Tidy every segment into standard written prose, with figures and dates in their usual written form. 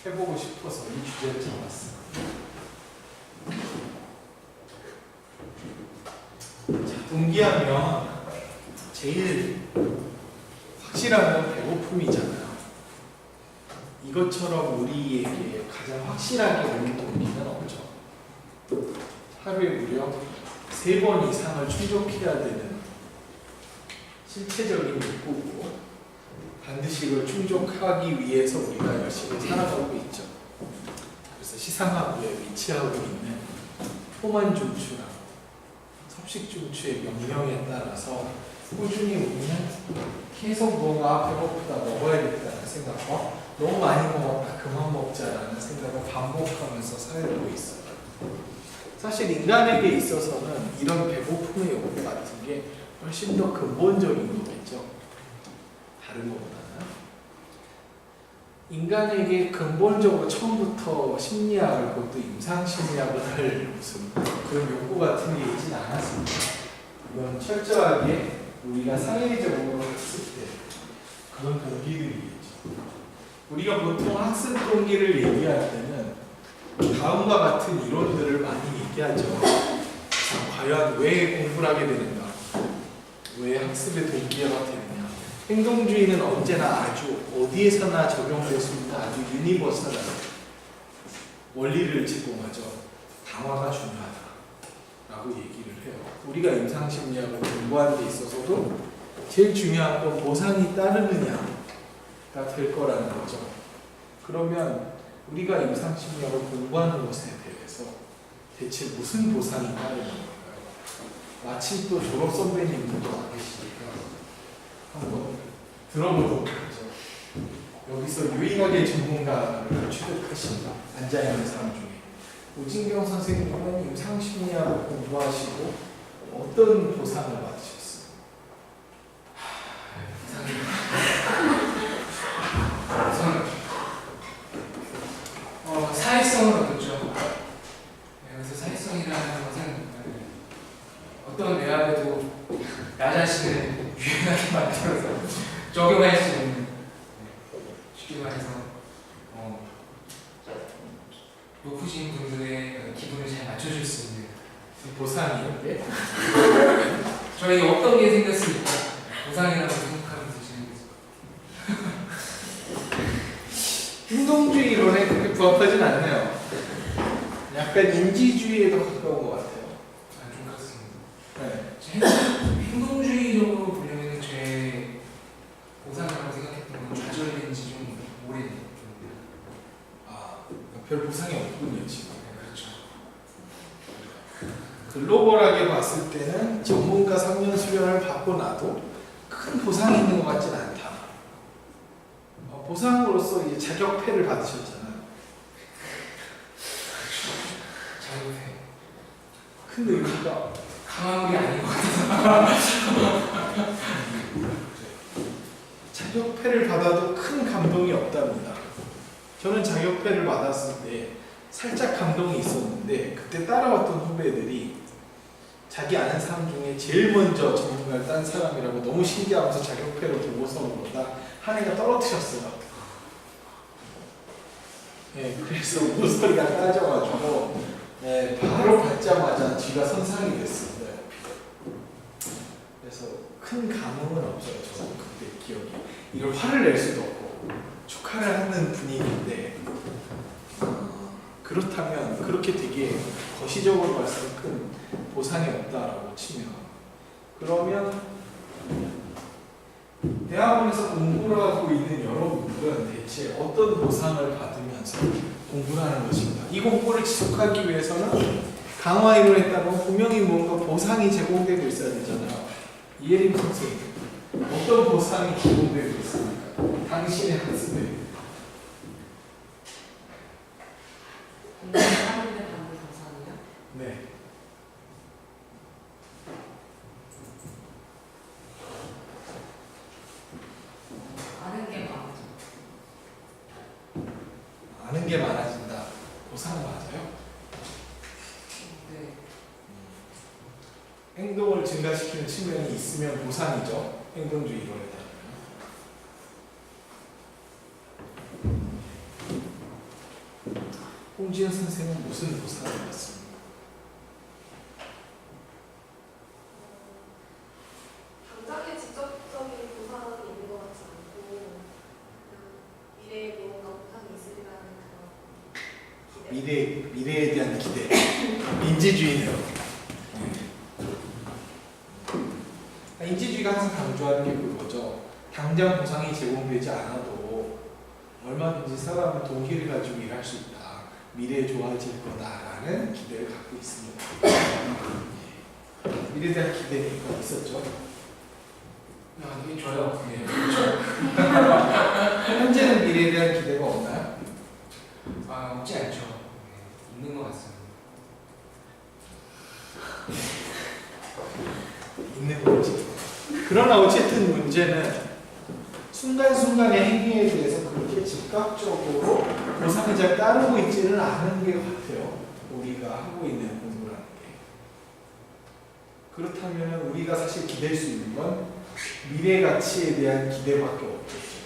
해보고 싶어서 이 주제를 잡았어요. 자, 동기하면 제일 확실한 건 배고픔이잖아요. 이것처럼 우리에게 가장 확실하게 오는 동기는 없죠. 하루에 무려 3번 이상을 충족해야 되는 실체적인 욕구고, 반드시 이걸 충족하기 위해서 우리가 열심히 살아가고 있죠. 그래서 시상하부에 위치하고 있는 포만 중추랑 섭식 중추의 명령에 따라서 꾸준히 우리는 계속 뭔가 배고프다, 먹어야겠다는 생각과 너무 많이 먹었다, 그만 먹자라는 생각을 반복하면서 살고 있어요. 사실 인간에게 있어서는 이런 배고픔의 욕구 같은 게 훨씬 더 근본적인 거겠죠. 다른 것보다는. 인간에게 근본적으로 처음부터 심리학을, 그것도 임상심리학을 할 무슨 그런 욕구 같은 게 있진 않았습니다. 이건 철저하게 우리가 사회적으로 했을 때 그런 동기들이겠죠. 우리가 보통 학습 동기를 얘기할 때는 다음과 같은 이론들을 많이 얘기하죠. 자, 과연 왜 공부를 하게 되는가? 왜 학습의 동기가 되느냐? 행동주의는 언제나 아주 어디에서나 적용될 수 있는 아주 유니버설한 원리를 제공하죠. 강화가 중요하다라고 얘기를 해요. 우리가 임상심리학을 공부하는 데 있어서도 제일 중요한 건 보상이 따르느냐가 될 거라는 거죠. 그러면 우리가 임상심리학을 공부하는 것에 대해서 대체 무슨 보상이 따르는 걸까요? 마침 또 졸업 선배님들도 와 계시니까 한번 들어보도록 하죠. 여기서 유일하게 전문가를 취득하신 앉아있는 사람 중에 오진경 선생님은 임상심리학을 공부하시고 어떤 보상을 받으셨어요? 우선 사회성을 얻었죠. 그래서 사회성이라는 것은 어떤 내압에도 나 자신을 유연하게 만들어서 적용할 수 있는, 쉽게 말해서 높으신 분들의 기분을 잘 맞춰줄 수 있는 보상이요? 예? 저에게 어떤 게 생겼으니까 보상이라고 생각하면서 지내고 있습니다. 행동주의 이론에 그렇게 부합하진 않네요. 약간 인지주의에 더 가까운 것 같아요. 좀 그렇습니다. 네. 행동주의적으로 보려면 제 보상이라고 생각했던 건 좌절된 지 좀 오래됐죠. 별 보상이 없군요, 지금. 네, 그렇죠. 글로벌하게 봤을 때는 전문가 3년 수련을 받고 나도 큰 보상이 있는 것 같진 않다. 보상으로서 이제 자격패를 받으셨잖아요. 자격패. 근데 의미가 강한 게 아닌 것 같아서. 자격패를 받아도 큰 감동이 없답니다. 저는 자격패를 받았을 때 살짝 감동이 있었는데, 그때 따라왔던 후배들이 자기 아는 사람 중에 제일 먼저 전문가를 딴 사람이라고 너무 신기하면서 자격패를 보고서 보다 한 애가 떨어뜨렸어요. 네, 그래서 모서리가 따져가지고 바로 받자마자 뒤가 손상이 됐어요. 그래서 큰 감흥은 없어요. 저는 그때 기억이. 이걸 화를 낼 수도 없고 축하를 하는 분위기인데, 그렇다면 그렇게 되게 거시적으로 봤을 때 큰 보상이 없다라고 치면, 그러면 대학원에서 공부를 하고 있는 여러분들은 대체 어떤 보상을 받으면서 공부를 하는 것인가? 이 공부를 지속하기 위해서는 강화 이론에 따르면 분명히 뭔가 보상이 제공되고 있어야 되잖아요. 이혜림 선생님, 어떤 보상이 제공되고 있습니까? 당신의 학습에. 하는데 받는 보상이요? 네. 아는 게 많아져. 아는 게 많아진다. 보상 맞아요? 네. 행동을 증가시키는 측면이 있으면 보상이죠. 행동주의 이론에 따르면. 홍지은 선생은 무슨 보상을 받습니까? 당장의 직접적인 보상이 있는 것 같지 않고 그냥 미래에 무언가 보상이 있으리라는 그런 기대. 미래에 대한 기대. 인지주의네요. 인지주의가 항상 강조하는 게 그거죠. 당장 보상이 제공되지 않아도 얼마든지 사람은 동기를 가지고 일할 수 있다. 미래에 좋아질 거다라는 기대를 갖고 있습니다. 미래에 대한 기대가 있었죠. 이게 줘요. 네, 그렇죠. 현재는 미래에 대한 기대가 없나요? 없지 않죠. 네, 있는 것 같습니다. 있는 거지. 그러나 어쨌든 문제는 순간순간의 행위에 대해서 그렇게 즉각적으로 보상이 잘 따르고 있지는 않은 게 같아요. 우리가 하고 있는 공부라는 게. 그렇다면 우리가 사실 기댈 수 있는 건 미래 가치에 대한 기대밖에 없겠죠.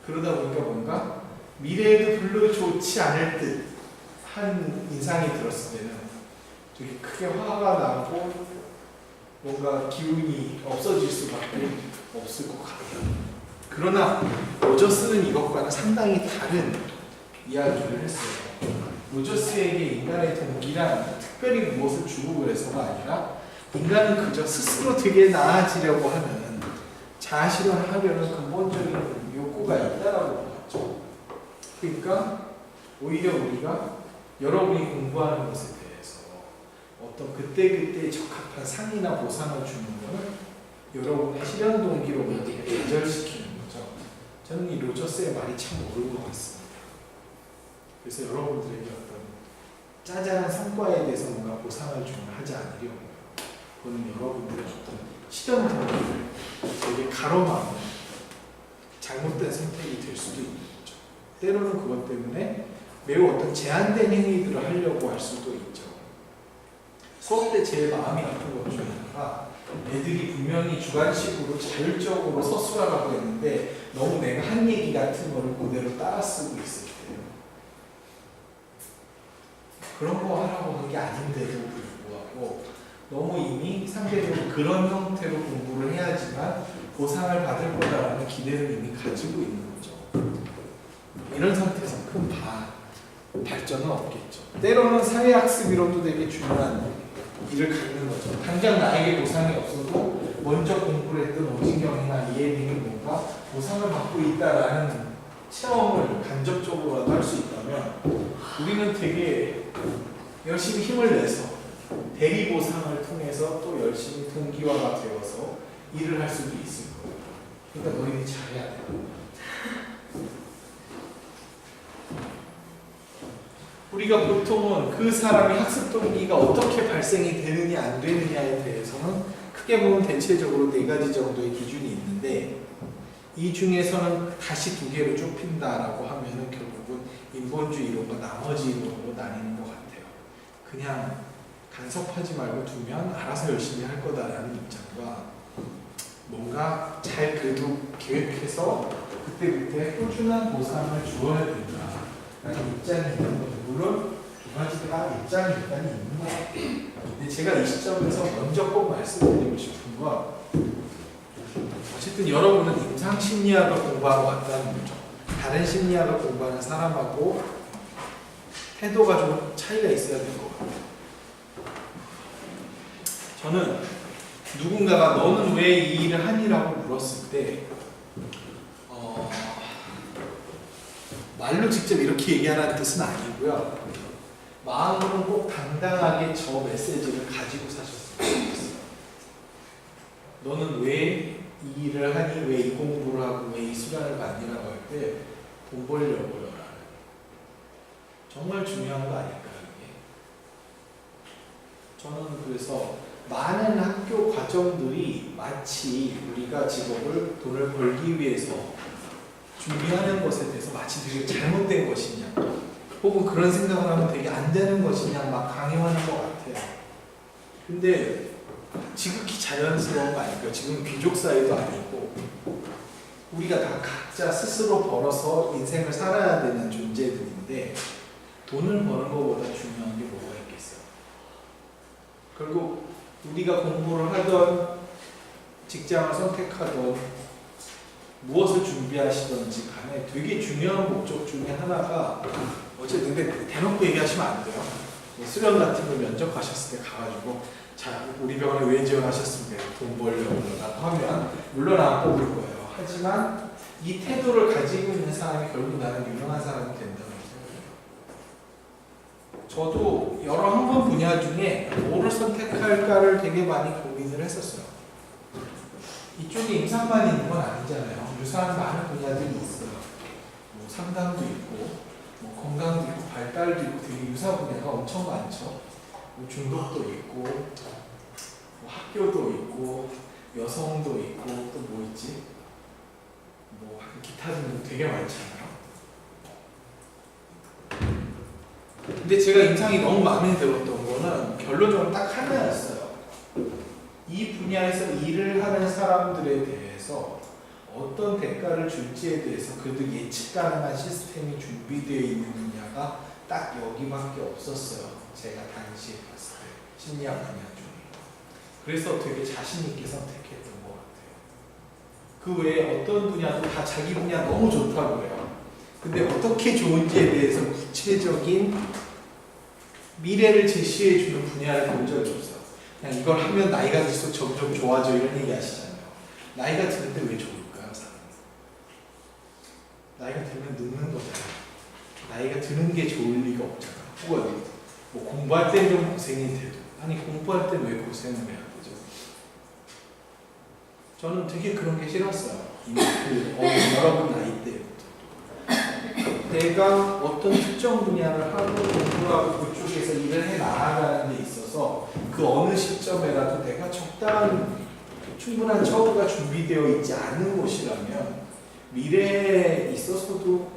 그러다 보니까 뭔가 미래에도 별로 좋지 않을 듯 한 인상이 들었을 때는 되게 크게 화가 나고 뭔가 기운이 없어질 수밖에 없을 것 같아요. 그러나 로저스는 이것과는 상당히 다른 이야기를 했어요. 로저스에게 인간의 동기란 특별히 무엇을 주고 그래서가 아니라 인간은 그저 스스로 되게 나아지려고 하는 자아실현하려는 근본적인 욕구가 있다라고 보았죠. 그러니까 오히려 우리가 여러분이 공부하는 것에 대해서 어떤 그때그때 적합한 상이나 보상을 주는 것은 여러분의 실현 동기로 배절시키는 거죠. 저는 이 로저스의 말이 참 옳은 것 같습니다. 그래서 여러분들에게 어떤 짜잘한 성과에 대해서 뭔가 보상을 하지 않으려고 그거는 여러분들의 어떤 실현 동기를 되게 가로막는 잘못된 선택이 될 수도 있는 거죠. 때로는 그것 때문에 매우 어떤 제한된 행위들을 하려고 할 수도 있죠. 수업 때 제일 마음이 아픈 것 중에 하나가 애들이 분명히 주관식으로 자율적으로 서술하라고 했는데 너무 내가 한 얘기 같은 거를 그대로 따라 쓰고 있을 때요. 그런 거 하라고 한 게 아닌데도 불구하고 너무 이미 상대적으로 그런 형태로 공부를 해야지만 보상을 받을 거다라는 기대를 이미 가지고 있는 거죠. 이런 상태에서 큰 발전은 없겠죠. 때로는 사회학습이로도 되게 중요한 일을 갖는 거죠. 당장 나에게 보상이 없어도 먼저 공부를 했던 오진경이나 이혜민이 뭔가 보상을 받고 있다라는 체험을 간접적으로라도 할 수 있다면 우리는 되게 열심히 힘을 내서 대리 보상을 통해서 또 열심히 동기화가 되어서 일을 할 수도 있을 거예요. 그러니까 너희들이 잘해야 돼요. 우리가 보통은 그 사람이 학습 동기가 어떻게 발생이 되느냐 안 되느냐에 대해서는 크게 보면 대체적으로 4가지 정도의 기준이 있는데 이 중에서는 다시 2개로 좁힌다라고 하면은 결국은 인본주의 이론과 나머지 이론으로 나뉘는 것 같아요. 그냥 간섭하지 말고 두면 알아서 열심히 할 거다라는 입장과 뭔가 잘 그래도 계획해서 그때그때 꾸준한 보상을 주어야 된다라는 입장이 있는 거죠. 물론 2가지가 입장이 일단 있는 것 같아요. 근데 제가 이 시점에서 먼저 꼭 말씀드리고 싶은 건 어쨌든 여러분은 임상심리학을 공부하러 왔다는 거죠. 다른 심리학을 공부하는 사람하고 태도가 좀 차이가 있어야 될 것 같아요. 저는 누군가가 너는 왜 이 일을 하니라고 물었을 때 말로 직접 이렇게 얘기하라는 뜻은 아니고요. 마음으로는 꼭 당당하게 저 메시지를 가지고 사셨으면 좋겠어요. 너는 왜 이 일을 하니? 왜 이 공부를 하고 왜 이 수련을 받니라고 할 때 돈 벌려고요. 정말 중요한 거 아닐까요? 이게? 저는 그래서 많은 학교 과정들이 마치 우리가 직업을 돈을 벌기 위해서 준비하는 것에 대해서 마치 되게 잘못된 것이냐 혹은 그런 생각을 하면 되게 안 되는 것이냐 막 강요하는 것 같아요. 근데 지극히 자연스러운 거 아닐까요? 지금 귀족 사회도 아니고 우리가 다 각자 스스로 벌어서 인생을 살아야 되는 존재들인데 돈을 버는 것보다 중요한 게 뭐가 있겠어요? 결국 우리가 공부를 하던 직장을 선택하던 무엇을 준비하시던지 간에 되게 중요한 목적 중에 하나가 어쨌든 근데 대놓고 얘기하시면 안 돼요. 수련 같은 거 면접하셨을 때 가가지고 자 우리 병원에 왜 지원하셨습니까? 돈 벌려고 하면 물론 안 뽑을 거예요. 하지만 이 태도를 가지고 있는 사람이 결국 나는 유명한 사람이 된다고 생각해요. 저도 여러 학문 분야 중에 뭐를 선택할까를 되게 많이 고민을 했었어요. 이쪽에 임상만 있는 건 아니잖아요. 유사한 많은 분야들이 있어요. 뭐 상담도 있고, 뭐 건강도 있고, 발달도 있고, 되게 유사 분야가 엄청 많죠. 뭐 중독도 있고, 뭐 학교도 있고, 여성도 있고, 또 뭐 있지? 뭐 기타 등등 되게 많잖아요. 근데 제가 임상이 너무 마음에 들었던 거는 결론적으로 딱 하나였어요. 이 분야에서 일을 하는 사람들에 대해서 어떤 대가를 줄지에 대해서 그래도 예측 가능한 시스템이 준비되어 있는 분야가 딱 여기밖에 없었어요. 제가 당시에 봤을 때 심리학 분야 중에. 그래서 되게 자신 있게 선택했던 것 같아요. 그 외에 어떤 분야도 다 자기 분야 너무 좋다고 해요. 근데 어떻게 좋은지에 대해서 구체적인 미래를 제시해주는 분야를 본 적이 없어요. 그냥 이걸 하면 나이가 들수록 점점 좋아져 이런 얘기 하시잖아요. 나이가 드는데 왜 좋을까요, 사람이? 나이가 들면 늙는 거잖아요. 나이가 드는 게 좋을 리가 없잖아요. 혹은 뭐 공부할 땐 좀 고생이 돼도 아니 공부할 땐 왜 고생을 해야 되죠? 저는 되게 그런 게 싫었어요. 이미 여러분 나이 때부터. 내가 어떤 특정 분야를 하고 공부하고 그쪽에서 일을 해 나아가는 데 있어서 그 어느 시점에라도 내가 적당한 충분한 처우가 준비되어 있지 않은 곳이라면 미래에 있어서도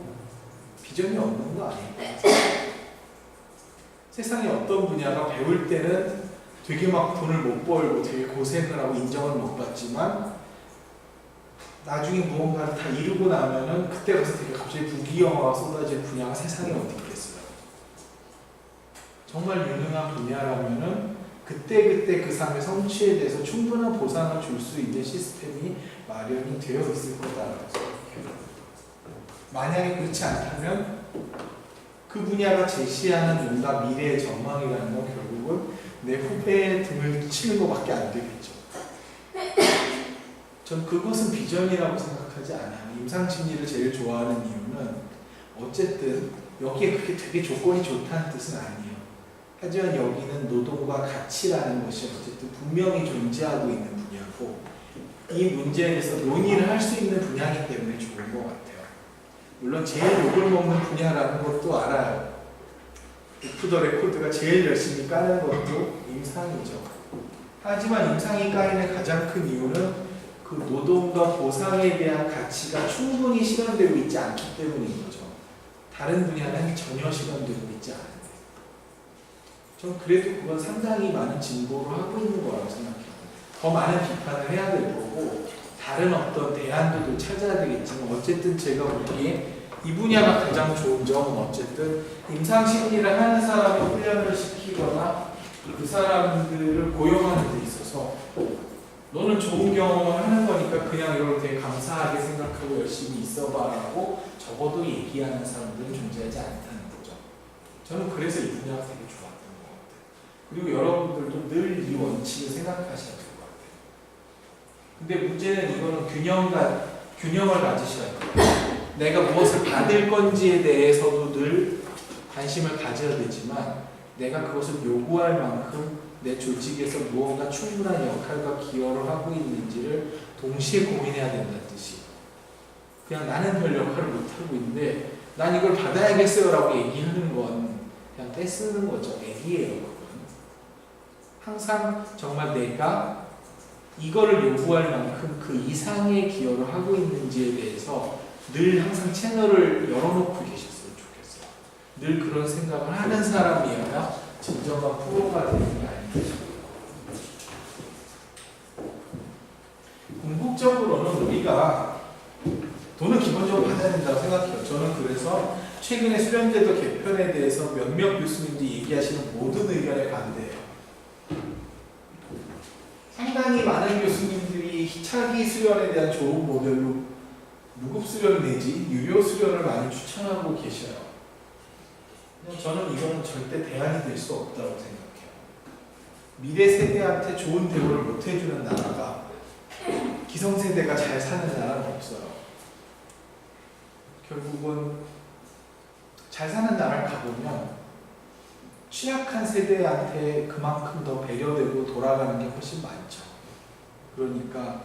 비전이 없는 거 아닐까? 세상에 어떤 분야가 배울 때는 되게 막 돈을 못 벌고 되게 고생을 하고 인정을 못 받지만 나중에 무언가를 다 이루고 나면은 그때 가서 되게 갑자기 부귀영화가 쏟아질 분야가 세상에 어디 있겠어요. 정말 유능한 분야라면은 그때 그 사람의 성취에 대해서 충분한 보상을 줄 수 있는 시스템이 마련이 되어 있을 거다라고 생각해요. 만약에 그렇지 않다면 그 분야가 제시하는 뭔가 미래의 전망이라는 건 결국은 내 후배의 등을 치는 것밖에 안 되겠죠. 전 그것은 비전이라고 생각하지 않아요. 임상심리를 제일 좋아하는 이유는 어쨌든 여기에 그렇게 되게 조건이 좋다는 뜻은 아니에요. 하지만 여기는 노동과 가치라는 것이 어쨌든 분명히 존재하고 있는 분야고 이 문제에 대해서 논의를 할 수 있는 분야이기 때문에 좋은 것 같아요. 물론 제일 욕을 먹는 분야라는 것도 알아요. 오프 더 레코드가 제일 열심히 까는 것도 임상이죠. 하지만 임상이 까이는 가장 큰 이유는 그 노동과 보상에 대한 가치가 충분히 실현되고 있지 않기 때문인 거죠. 다른 분야는 전혀 실현되고 있지 않은데. 전 그래도 그건 상당히 많은 진보를 하고 있는 거라고 생각해요. 더 많은 비판을 해야 될 거고 다른 어떤 대안도 찾아야 되겠지만 어쨌든 제가 보기에 이 분야가 가장 좋은 점은 어쨌든 임상심리를 하는 사람을 훈련을 시키거나 그 사람들을 고용하는 데 있어서 너는 좋은 경험을 하는 거니까 그냥 이걸 되게 감사하게 생각하고 열심히 있어봐라고 적어도 얘기하는 사람들은 존재하지 않다는 거죠. 저는 그래서 이 분야가 되게 좋았던 것 같아요. 그리고 여러분들도 늘 이 원칙을 생각하셔야 될 것 같아요. 근데 문제는 이거는 균형을 가지셔야 돼요. 내가 무엇을 받을 건지에 대해서도 늘 관심을 가져야 되지만 내가 그것을 요구할 만큼 내 조직에서 무언가 충분한 역할과 기여를 하고 있는지를 동시에 고민해야 된다는 뜻이. 그냥 나는 별 역할을 못하고 있는데 난 이걸 받아야겠어요 라고 얘기하는 건 그냥 떼쓰는 거죠. 애기예요 그건. 항상 정말 내가 이거를 요구할 만큼 그 이상의 기여를 하고 있는지에 대해서 늘 항상 채널을 열어놓고 계셨으면 좋겠어요. 늘 그런 생각을 하는 사람이어야 진정한 프로가 되는 게 아닌가 싶어요. 궁극적으로는 우리가 돈은 기본적으로 받아야 된다고 생각해요. 저는 그래서 최근에 수련제도 개편에 대해서 몇몇 교수님들이 얘기하시는 모든 의견에 반대해요. 상당히 많은 교수님들이 차기 수련에 대한 좋은 모델로 무급 수련 내지 유료 수련을 많이 추천하고 계셔요. 저는 이거는 절대 대안이 될 수 없다고 생각해요. 미래 세대한테 좋은 대우를 못 해주는 나라가 기성세대가 잘 사는 나라는 없어요. 결국은 잘 사는 나라를 가보면 취약한 세대한테 그만큼 더 배려되고 돌아가는 게 훨씬 많죠. 그러니까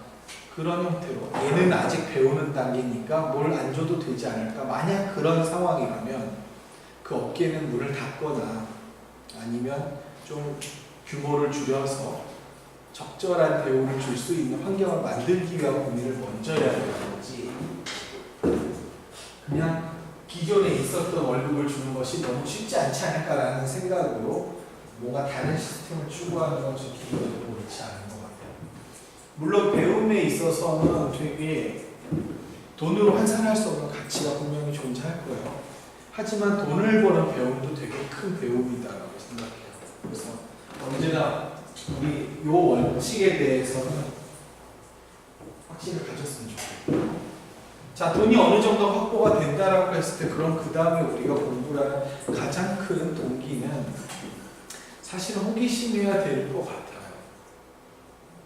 그런 형태로 얘는 아직 배우는 단계니까 뭘 안 줘도 되지 않을까. 만약 그런 상황이라면 그 업계는 문을 닫거나 아니면 좀 규모를 줄여서 적절한 대우를 줄 수 있는 환경을 만들기 위한 고민을 먼저 해야 되는 거지. 그냥 기존에 있었던 월급을 주는 것이 너무 쉽지 않지 않을까라는 생각으로 뭔가 다른 시스템을 추구하는 건 좀 개인적으로 옳지 않은 것 같아요. 물론 배움에 있어서는 되게 돈으로 환산할 수 없는 가치가 분명히 존재할 거예요. 하지만 돈을 버는 배움도 되게 큰 배움이다라고 생각해요. 그래서 언제나 우리 요 원칙에 대해서는 확신을 가졌으면 좋겠어요. 자, 돈이 어느 정도 확보가 된다라고 했을 때 그럼 그 다음에 우리가 공부하는 가장 큰 동기는 사실은 호기심이어야 될 것 같아요.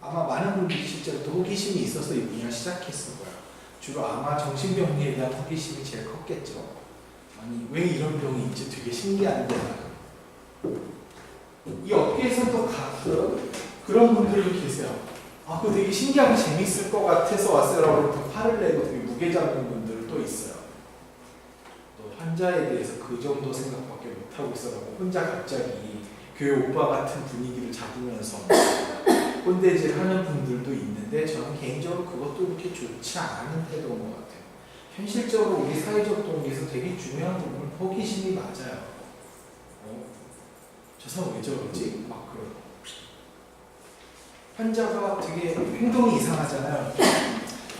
아마 많은 분들이 실제로 호기심이 있어서 이 분야 시작했을 거예요. 주로 아마 정신병리에 대한 호기심이 제일 컸겠죠. 아니 왜 이런 병이 있지? 되게 신기한데 이 업계에서도 가끔 그런 분들도 계세요. 아, 그거 되게 신기하고 재밌을 것 같아서 왔어요라고 또 화를 내고 되게 무게 잡는 분들도 있어요. 또 환자에 대해서 그 정도 생각밖에 못하고 있어가지고 혼자 갑자기 교회 오빠 같은 분위기를 잡으면서 꼰대질 하는 분들도 있는데 저는 개인적으로 그것도 그렇게 좋지 않은 태도인 것 같아요. 현실적으로 우리 사회적 동기에서 되게 중요한 부분은 호기심이 맞아요. 저 사람 왜 저러지? 막 그러고 환자가 되게 행동이 이상하잖아요.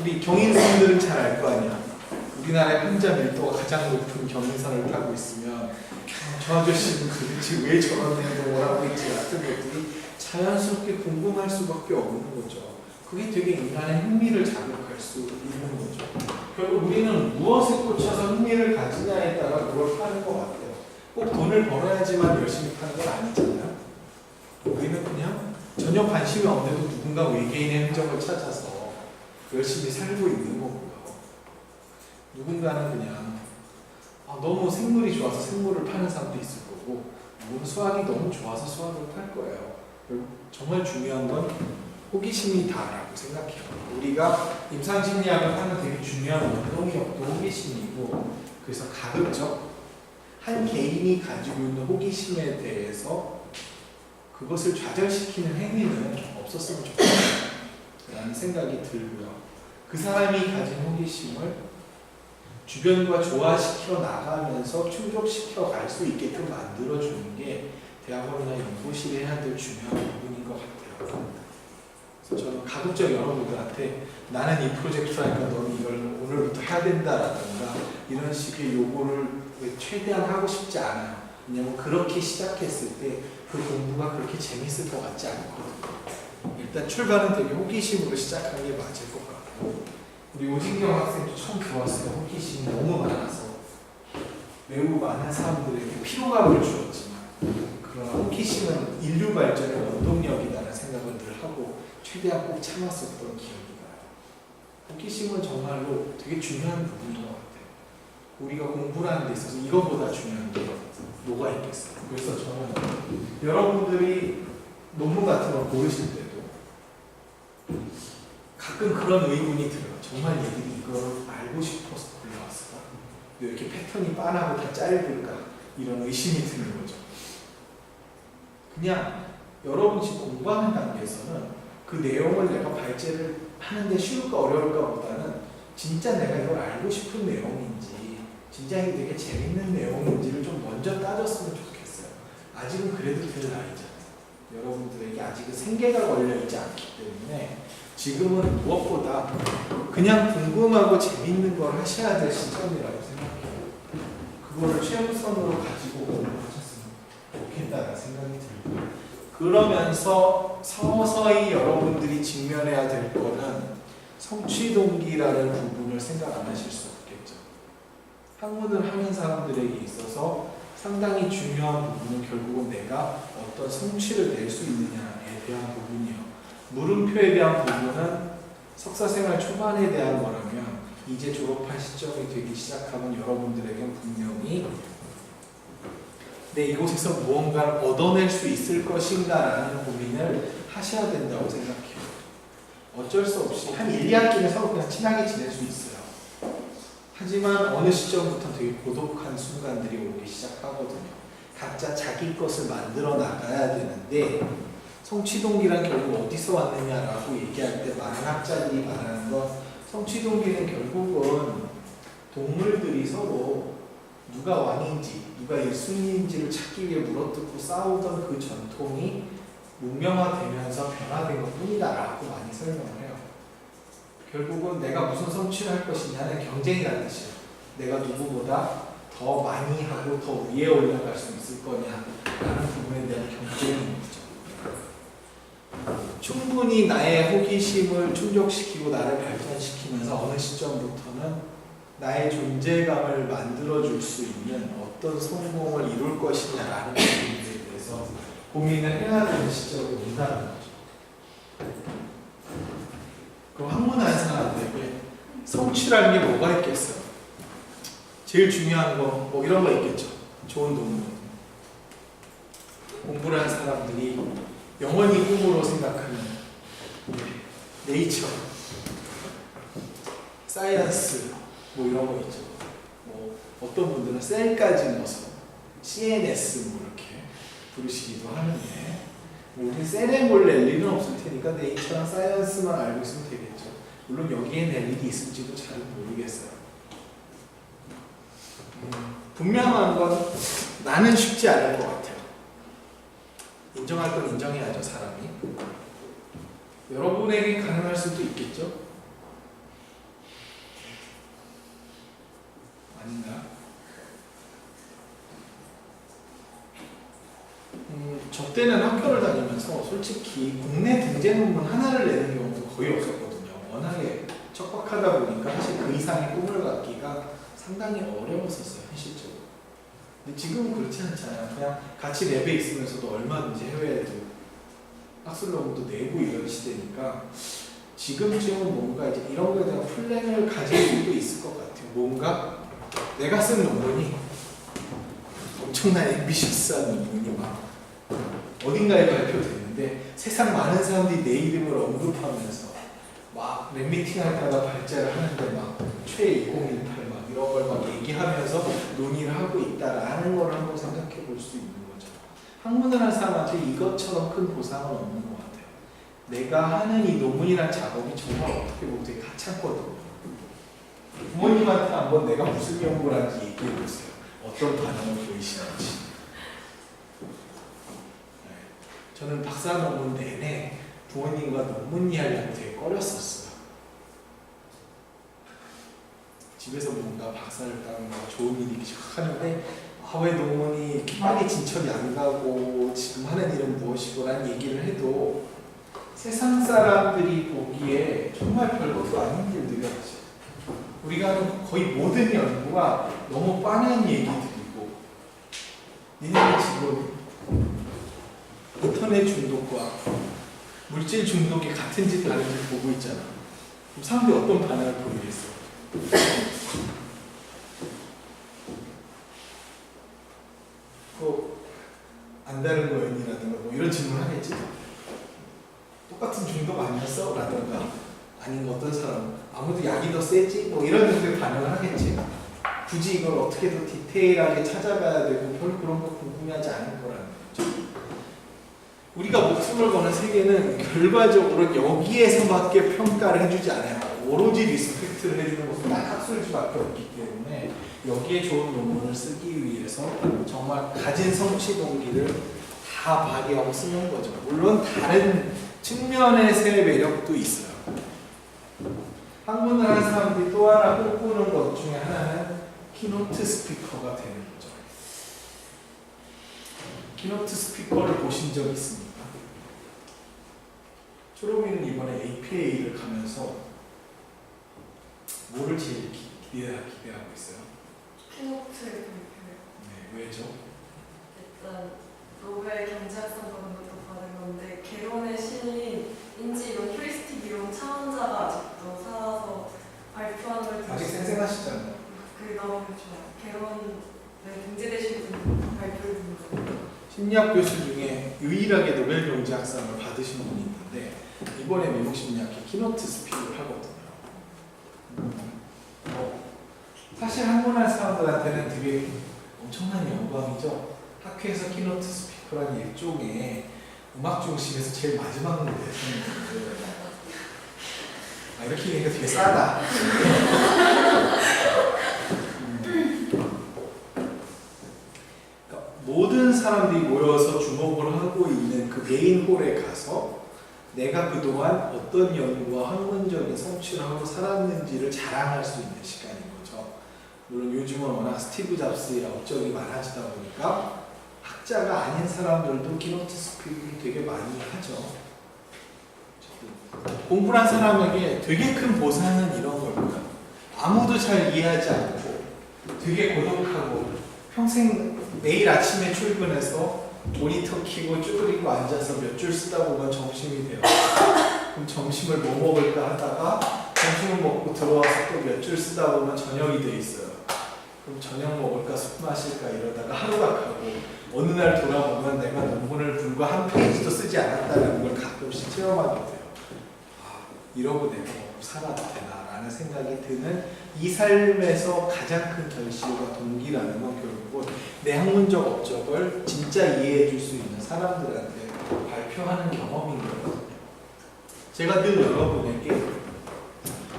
우리 경인선들은 잘 알 거 아니야. 우리나라의 환자 밀도가 가장 높은 경인선을 타고 있으면 저 아저씨는 도대체 왜 저런 행동을 하고 있지 같은 것들이 자연스럽게 궁금할 수밖에 없는 거죠. 그게 되게 인간의 흥미를 자극할 수 있는 거죠. 결국 우리는 무엇에 꽂혀서 흥미를 가지냐에 따라 그걸 파는 것 같아요. 꼭 돈을 벌어야지만 열심히 파는 건 아니잖아요. 우리는 그냥 전혀 관심이 없는데도 누군가 외계인의 흔적을 찾아서 열심히 살고 있는 거고요. 누군가는 그냥 너무 생물이 좋아서 생물을 파는 사람도 있을 거고 누구는 수학이 너무 좋아서 수학을 팔 거예요. 정말 중요한 건 호기심이다라고 생각해요. 우리가 임상심리학을 하는 되게 중요한 원동력도 호기심이고 그래서 가급적 한 개인이 가지고 있는 호기심에 대해서 그것을 좌절시키는 행위는 없었으면 좋겠다라는 생각이 들고요. 그 사람이 가진 호기심을 주변과 조화시켜 나가면서 충족시켜 갈 수 있게끔 만들어주는 게 대학원이나 연구실이 해야 될 중요한 부분인 것 같아요. 그래서 저는 가급적 여러분들한테 나는 이 프로젝트 하니까 너는 이걸 오늘부터 해야 된다라든가 이런 식의 요구를 최대한 하고 싶지 않아요. 왜냐면 그렇게 시작했을 때 그 공부가 그렇게 재밌을 것 같지 않거든요. 일단 출발은 되게 호기심으로 시작하는 게 맞을 것 같고 우리 오진경 학생도 참 좋았어요. 호기심이 너무 많아서 매우 많은 사람들에게 피로감을 주었지만 그러나 호기심은 인류 발전의 원동력이라는 생각을 늘 하고 최대한 꼭 참았었던 기억이 나요. 호기심은 정말로 되게 중요한 부분인 것 같아요. 우리가 공부를 하는 데 있어서 이거보다 중요한 게 뭐가 있겠어요. 그래서 저는 여러분들이 논문 같은 걸 고르실 때도 가끔 그런 의문이 들어요. 정말 얘들이 이걸 알고 싶어서 골라왔을까? 왜 이렇게 패턴이 빤하고 다 짧을까? 이런 의심이 드는 거죠. 그냥 여러분이 지금 공부하는 단계에서는 그 내용을 내가 발제를 하는데 쉬울까 어려울까 보다는 진짜 내가 이걸 알고 싶은 내용인지 진짜 이게 되게 재밌는 내용인지를 좀 먼저 따졌으면 좋겠어요. 아직은 그래도 될 나이잖아요. 여러분들에게 아직은 생계가 걸려있지 않기 때문에 지금은 무엇보다 그냥 궁금하고 재밌는 걸 하셔야 될 시점이라고 생각해요. 그거를 최우선으로 가지고 공부하셨으면 좋겠다는 생각이 들고요. 그러면서 서서히 여러분들이 직면해야 될 거는 성취 동기라는 부분을 생각 안 하실 수 없겠죠. 학문을 하는 사람들에게 있어서 상당히 중요한 부분은 결국은 내가 어떤 성취를 낼 수 있느냐에 대한 부분이요. 물음표에 대한 부분은 석사 생활 초반에 대한 거라면 이제 졸업할 시점이 되기 시작하면 여러분들에겐 분명히 내 이곳에서 무언가를 얻어낼 수 있을 것인가라는 고민을 하셔야 된다고 생각해요. 어쩔 수 없이 한 1, 2학기는 서로 그냥 친하게 지낼 수 있어요. 하지만 어느 시점부터 되게 고독한 순간들이 오기 시작하거든요. 각자 자기 것을 만들어 나가야 되는데 성취동기란 결국 어디서 왔느냐라고 얘기할 때 많은 학자들이 말하는 건 성취동기는 결국은 동물들이 서로 누가 왕인지 누가 1순위인지를 찾기 위해 물어뜯고 싸우던 그 전통이 문명화되면서 변화된 것 뿐이다라고 많이 설명을 해요. 결국은 내가 무슨 성취를 할 것이냐는 경쟁이라는 뜻이에요. 내가 누구보다 더 많이 하고 더 위에 올라갈 수 있을 거냐라는 부분에 대한 경쟁인 거죠. 충분히 나의 호기심을 충족시키고 나를 발전시키면서 어느 시점부터는 나의 존재감을 만들어줄 수 있는 어떤 성공을 이룰 것이냐라는 부분에 대해서 고민을 해야 되는 시점이 온다는 거죠. 그럼 학문하는 사람들에게 성취라는 게 뭐가 있겠어요? 제일 중요한 거 뭐 이런 거 있겠죠. 좋은 논문. 공부를 하는 사람들이 영원히 꿈으로 생각하는 네이처, 사이언스 뭐 이런 거 있죠. 뭐 어떤 분들은 셀까지 넣어서 CNS 뭐 이렇게 부르시기도 하는데 뭐 우리 셀에 뭘 낼 일은 없을 테니까 네이처랑 사이언스만 알고 있으면 되겠죠. 물론 여기에 낼 일이 있을지도 잘 모르겠어요. 분명한 건 나는 쉽지 않을 것 같아요. 인정할 건 인정해야죠, 사람이. 여러분에게 가능할 수도 있겠죠? 아닌가? 저 때는 학교를 다니면서 솔직히 국내 등재 논문 하나를 내는 경우도 거의 없었거든요. 워낙에 척박하다 보니까 사실 그 이상의 꿈을 갖기가 상당히 어려웠었어요, 현실적으로. 근데 지금은 그렇지 않잖아요. 그냥 같이 랩에 있으면서도 얼마든지 해외에도 학술 논문도 내고 이런 시대니까 지금쯤은 뭔가 이제 이런 거에 대한 플랜을 가질 수도 있을 것 같아요. 뭔가 내가 쓴 논문이 엄청난 앰비셔스한 논문이 막 어딘가에 발표됐는데 세상 많은 사람들이 내 이름을 언급하면서 막 랩미팅할 때마다 발제를 하는데 막 최2018 막 이런 걸 막 얘기하면서 논의를 하고 있다라는 걸 한번 생각해 볼 수 있는 거죠. 학문을 한 사람한테 이것처럼 큰 보상은 없는 것 같아요. 내가 하는 이 논문이란 작업이 정말 어떻게 보면 되게 가찮거든요. 부모님한테 한번 내가 무슨 연구를 하는지 얘기해 보세요. 어떤 반응을 보이시는지. 저는 박사 논문 내내 부모님과 논문 이야기하고 되게 꺼렸었어요. 집에서 뭔가 박사를 따는 거 좋은 일이기 시작하는데 왜 논문이 빨리 진척이 안 가고 지금 하는 일은 무엇이고 라는 얘기를 해도 세상 사람들이 보기에 정말 별것도 아닌 일들이 하죠. 우리가 하는 거의 모든 연구가 너무 뻔한 얘기들이고 니네는 지금 인터넷 중독과 물질 중독이 같은지 다른지 보고 있잖아. 그럼 사람들이 어떤 반응을 보이겠어? 안 다른 거였니라든가 뭐 이런 질문을 하겠지. 똑같은 중독 아니었어? 라든가 아니면 어떤 사람 아무도 약이 더 세지? 뭐 이런 식의 반응을 하겠지. 굳이 이걸 어떻게 더 디테일하게 찾아봐야 되고 별 그런 거 궁금해하지 않을 거라는 거죠. 우리가 목숨을 거는 세계는 결과적으로 여기에서밖에 평가를 해주지 않아요. 오로지 리스펙트를 해주는 것은 딱 학술지밖에 없기 때문에 여기에 좋은 논문을 쓰기 위해서 정말 가진 성취 동기를 다 발휘하고 쓰는 거죠. 물론 다른 측면에서의 매력도 있어요. 학문을 하는 사람들이 또 하나 꿈꾸는 것 중에 하나는 키노트 스피커가 되는 거죠. 키노트 스피커를 보신 적 있습니까? 초롱이는 이번에 APA를 가면서 뭐를 제일 기대하고 있어요? 키노트의 발표. 네, 왜죠? 일단 노벨 경제학상 받은 것도 받은 건데 개론에 실린 인지 이론, 휴리스틱 이론 창원자가 아직도 살아서 발표하는 걸 아직 들으시면 생생하시잖아요. 그게 너무 좋아요. 개론에 등재되신 분 발표를 듣는 거. 심리학 교수 중에 유일하게 노벨 경제학상을 받으신 분이 있는데 이번에 미국 심리학회 키노트 스피커를 하거든요. 사실 한문학 사람들한테는 되게 엄청난 영광이죠. 학회에서 키노트 스피커라는 일종의 음악 중심에서 제일 마지막 무대에 서는 분들. 이렇게 얘기하니까 되게 싸다. 그러니까 모든 사람들이 모여서 주목을 하고 있는 그 메인 홀에 가서 내가 그동안 어떤 연구와 학문적인 성취를 하고 살았는지를 자랑할 수 있는 시간인 거죠. 물론 요즘은 워낙 스티브 잡스의 업적이 많아지다 보니까 학자가 아닌 사람들도 키노트 스피킹 되게 많이 하죠. 공부한 사람에게 되게 큰 보상은 이런 겁니다. 아무도 잘 이해하지 않고 되게 고독하고 평생 매일 아침에 출근해서 모니터 켜고 쭈그리고 앉아서 몇 줄 쓰다 보면 점심이 돼요. 그럼 점심을 뭐 먹을까 하다가 점심을 먹고 들어와서 또 몇 줄 쓰다 보면 저녁이 돼 있어요. 그럼 저녁 먹을까 술 마실까 이러다가 하루가 가고 어느 날 돌아보면 내가 논문을 불과 한 페이지도 쓰지 않았다는 걸 가끔씩 체험하게 돼요. 이러고 내가 먹고 살아도 되나라는 생각이 드는 이 삶에서 가장 큰 결실과 동기라는 건 결국은 내 학문적 업적을 진짜 이해해 줄 수 있는 사람들한테 발표하는 경험인 거거든요. 제가 늘 여러분에게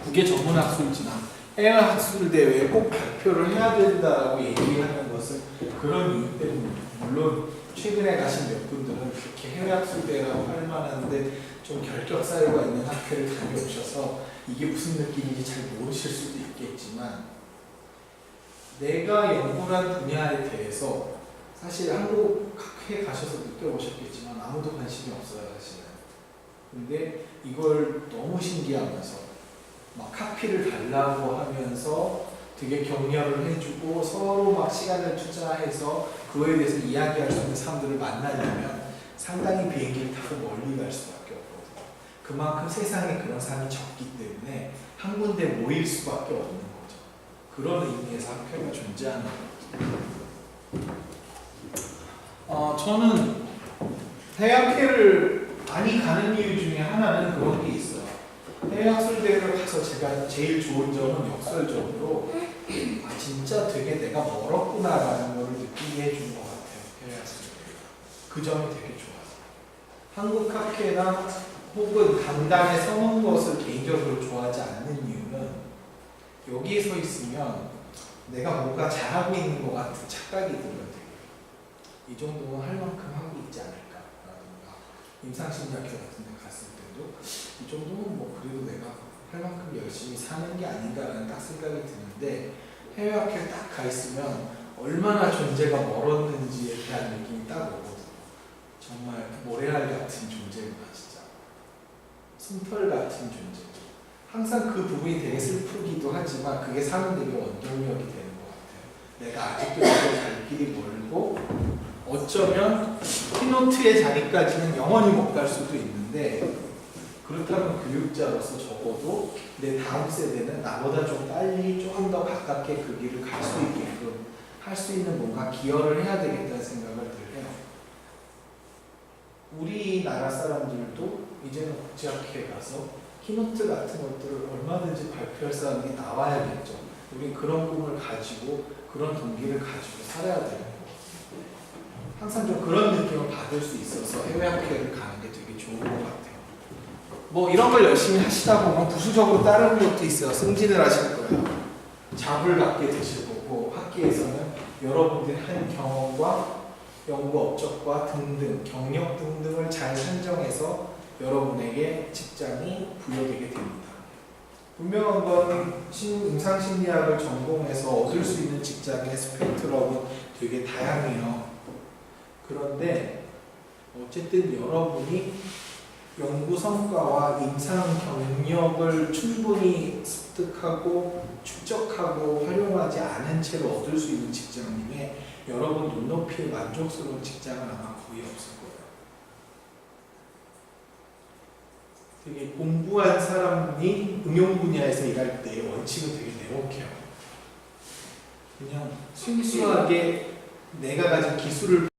국외 전문학술지나 해외 학술대회에 꼭 발표를 해야 된다고 얘기하는 것은 그런 이유 때문입니다. 물론 최근에 가신 몇 분들은 그렇게 해외 학술대회라고 할 만한데 좀 결격 사유가 있는 학회를 다녀오셔서 이게 무슨 느낌인지 잘 모르실 수도 있겠지만 내가 연구한 분야에 대해서 사실 한국 학회에 가셔서 느껴보셨겠지만 아무도 관심이 없어요, 사실은. 근데 이걸 너무 신기하면서 막 카피를 달라고 하면서 되게 격려를 해주고 서로 막 시간을 투자해서 그거에 대해서 이야기할 수 있는 사람들을 만나려면 상당히 비행기를 타고 멀리 갈 수밖에 없거든요. 그만큼 세상에 그런 사람이 적기 때문에 한 군데 모일 수밖에 없는 거죠. 그런 의미에서 학회가 존재하는 거죠. 저는 대학회를 많이 가는 이유 중에 하나는 그런 게 있어요. 해외학술대회를 가서 제가 제일 좋은 점은 역설적으로 진짜 되게 내가 멀었구나라는 걸 느끼게 해준 것 같아요. 해외학술대회가. 그 점이 되게 좋아요. 한국 학회나 혹은 강단에 서는 것을 개인적으로 좋아하지 않는 이유는 여기에 서 있으면 내가 뭔가 잘하고 있는 것 같은 착각이 들어요. 이 정도는 할 만큼 하고 있지 않을까라든가 임상심리학회 같은 데 갔을 때도 이 정도는 뭐 그래도 내가 할 만큼 열심히 사는 게 아닌가라는 딱 생각이 드는데 해외학회에 딱 가 있으면 얼마나 존재가 멀었는지에 대한 느낌이 딱 오거든요. 정말 모래알 같은 존재구나 진짜. 솜털 같은 존재죠. 항상 그 부분이 되게 슬프기도 하지만 그게 사는 되게 원동력이 되는 것 같아요. 내가 아직도 되게 갈 길이 멀고 어쩌면 키노트의 자리까지는 영원히 못 갈 수도 있는데 그렇다면 교육자로서 적어도 내 다음 세대는 나보다 좀 빨리 조금 더 가깝게 그 길을 갈 수 있게끔 할 수 있는 뭔가 기여를 해야 되겠다는 생각을 늘 해요. 우리나라 사람들도 이제는 국제학회에 가서 키노트 같은 것들을 얼마든지 발표할 사람이 나와야겠죠. 우리 그런 꿈을 가지고 그런 동기를 가지고 살아야 되는 거거든요. 항상 좀 그런 느낌을 받을 수 있어서 해외학회를 가는 게 되게 좋은 것 같아요. 뭐 이런 걸 열심히 하시다 보면 부수적으로 다른 것도 있어요. 승진을 하실 거예요. 잡을 갖게 되실 거고 학계에서는 여러분들이 한 경험과 연구 업적과 등등 경력 등등을 잘 산정해서 여러분에게 직장이 부여되게 됩니다. 분명한 건 임상심리학을 전공해서 얻을 수 있는 직장의 스펙트럼은 되게 다양해요. 그런데 어쨌든 여러분이 연구 성과와 임상 경력을 충분히 습득하고 축적하고 활용하지 않은 채로 얻을 수 있는 직장인에 여러분 눈높이에 만족스러운 직장은 아마 거의 없을 거예요. 되게 공부한 사람이 응용 분야에서 일할 때 원칙은 되게 명확해요. 그냥 순수하게 내가 가진 기술을